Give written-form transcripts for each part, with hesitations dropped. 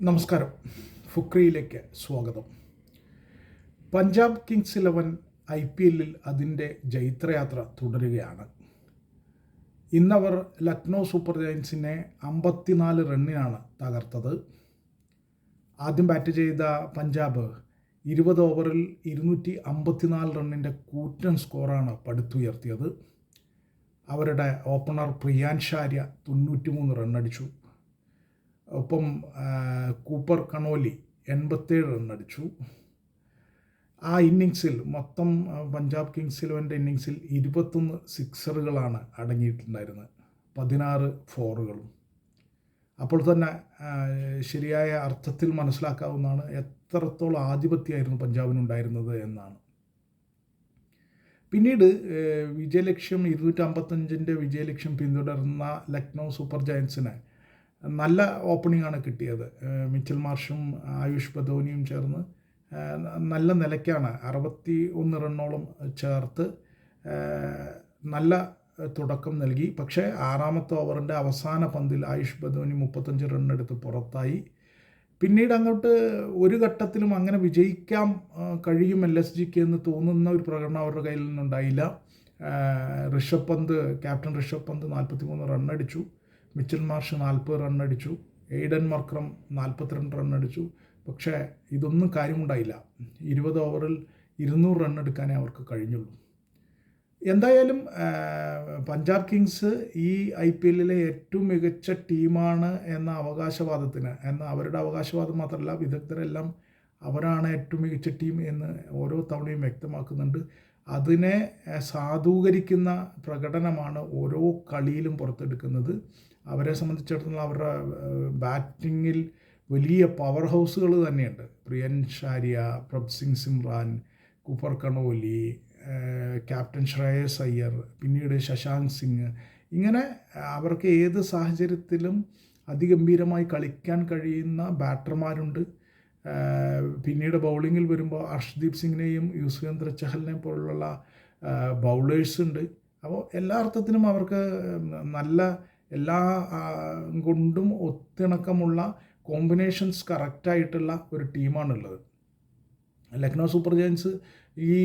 നമസ്കാരം. ഫുക്രിയിലേക്ക് സ്വാഗതം. Punjab Kings 11 IPL അതിൻ്റെ ജൈത്രയാത്ര തുടരുകയാണ്. ഇന്നവർ ലക്നൗ സൂപ്പർ ജയൻസിനെ 54 റണ്ണിനാണ് തകർത്തത്. ആദ്യം ബാറ്റ് ചെയ്ത പഞ്ചാബ് 20 ഓവറിൽ 254 റണ്ണിൻ്റെ കൂറ്റൻ സ്കോറാണ് പടുത്തുയർത്തിയത്. അവരുടെ ഓപ്പണർ പ്രിയാൻഷ് ആര്യ 93 റണ്ണടിച്ചു. ഒപ്പം കൂപ്പർ കണോലി 87 റണ്ണടിച്ചു. ആ ഇന്നിങ്സിൽ മൊത്തം പഞ്ചാബ് കിങ്സ് 11 ഇന്നിങ്സിൽ 21 സിക്സറുകളാണ് അടങ്ങിയിട്ടുണ്ടായിരുന്നത്, 16 ഫോറുകളും. അപ്പോൾ തന്നെ ശരിയായ അർത്ഥത്തിൽ മനസ്സിലാക്കാവുന്നതാണ് എത്രത്തോളം ആധിപത്യമായിരുന്നു പഞ്ചാബിനുണ്ടായിരുന്നത് എന്നാണ്. പിന്നീട് വിജയലക്ഷ്യം 255 വിജയലക്ഷ്യം പിന്തുടർന്ന ലക്നൗ സൂപ്പർ ജയൻസിന് നല്ല ഓപ്പണിംഗ് ആണ് കിട്ടിയത്. മിച്ചൽ മാർഷും ആയുഷ് ബദോനിയും ചേർന്ന് നല്ല നിലയ്ക്കാണ് 61 റണ്ണോളം ചേർത്ത് നല്ല തുടക്കം നൽകി. പക്ഷേ ആറാമത്തെ ഓവറിൻ്റെ അവസാന പന്തിൽ ആയുഷ് ബദോനി 35 റണ്ണെടുത്ത് പുറത്തായി. പിന്നീട് അങ്ങോട്ട് ഒരു ഘട്ടത്തിലും അങ്ങനെ വിജയിക്കാൻ കഴിയും LSGക്ക് എന്ന് തോന്നുന്ന ഒരു പ്രകടനം അവരുടെ കയ്യിൽ നിന്നുണ്ടായില്ല. ക്യാപ്റ്റൻ ഋഷഭ് പന്ത് 43 റണ്ണടിച്ചു. മിച്ചൽ മാർഷ് 40 റണ്ണടിച്ചു. എയ്ഡൻ മർക്രം 42 റണ്ണടിച്ചു. പക്ഷേ ഇതൊന്നും കാര്യമുണ്ടായില്ല. 20 ഓവറിൽ 200 റണ്ണെടുക്കാനേ അവർക്ക് കഴിഞ്ഞുള്ളൂ. എന്തായാലും പഞ്ചാബ് കിങ്സ് ഈ IPLലെ ഏറ്റവും മികച്ച ടീമാണ് എന്ന അവരുടെ അവകാശവാദം മാത്രമല്ല, വിദഗ്ധരെല്ലാം അവരാണ് ഏറ്റവും മികച്ച ടീം എന്ന് ഓരോ തവണയും വ്യക്തമാക്കുന്നുണ്ട്. അതിനെ സാധൂകരിക്കുന്ന പ്രകടനമാണ് ഓരോ കളിയിലും പുറത്തെടുക്കുന്നത്. അവരെ സംബന്ധിച്ചിടത്തോളം അവരുടെ ബാറ്റിങ്ങിൽ വലിയ പവർ ഹൗസുകൾ തന്നെയുണ്ട്. പ്രിയൻഷ് ആര്യ, പ്രഭ്സിംഗ് സിമ്രാൻ, കൂപ്പർ കണോലി, ക്യാപ്റ്റൻ ശ്രേയസ് അയ്യർ, പിന്നീട് ശശാങ്ക് സിംഗ്. ഇങ്ങനെ അവർക്ക് ഏത് സാഹചര്യത്തിലും അതിഗംഭീരമായി കളിക്കാൻ കഴിയുന്ന ബാറ്റർമാരുണ്ട്. പിന്നീട് ബൗളിങ്ങിൽ വരുമ്പോൾ അർഷ്ദീപ് സിംഗിനെയും യുസ്വേന്ദ്ര ചഹലിനെയും പോലുള്ള ബൗളേഴ്സ് ഉണ്ട്. അപ്പോൾ എല്ലാ അർത്ഥത്തിലും അവർക്ക് നല്ല എല്ലാ കൊണ്ടും ഒത്തിണക്കമുള്ള കോമ്പിനേഷൻസ് കറക്റ്റായിട്ടുള്ള ഒരു ടീമാണുള്ളത്. ലക്നൗ സൂപ്പർ ജയൻസ് ഈ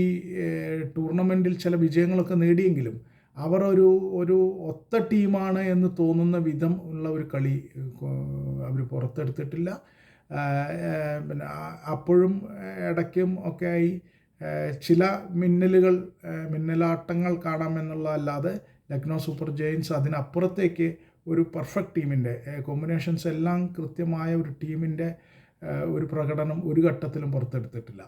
ടൂർണമെൻറ്റിൽ ചില വിജയങ്ങളൊക്കെ നേടിയെങ്കിലും അവർ ഒരു ഒത്ത ടീമാണ് എന്ന് തോന്നുന്ന വിധം ഉള്ള ഒരു കളി അവർ പുറത്തെടുത്തിട്ടില്ല. പിന്നെ അപ്പോഴും ഇടയ്ക്കും ഒക്കെ ആയി ചില മിന്നലാട്ടങ്ങൾ കാണാമെന്നുള്ളതല്ലാതെ ലക്നൗ സൂപ്പർ ജയൻസ് അതിനപ്പുറത്തേക്ക് ഒരു പെർഫെക്റ്റ് ടീമിൻ്റെ കോമ്പിനേഷൻസ് എല്ലാം കൃത്യമായ ഒരു ടീമിൻ്റെ ഒരു പ്രകടനം ഒരു ഘട്ടത്തിലും പുറത്തെടുത്തിട്ടില്ല.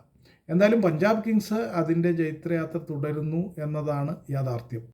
എന്തായാലും പഞ്ചാബ് കിങ്സ് അതിൻ്റെ ജൈത്രയാത്ര തുടരുന്നു എന്നതാണ് യാഥാർത്ഥ്യം.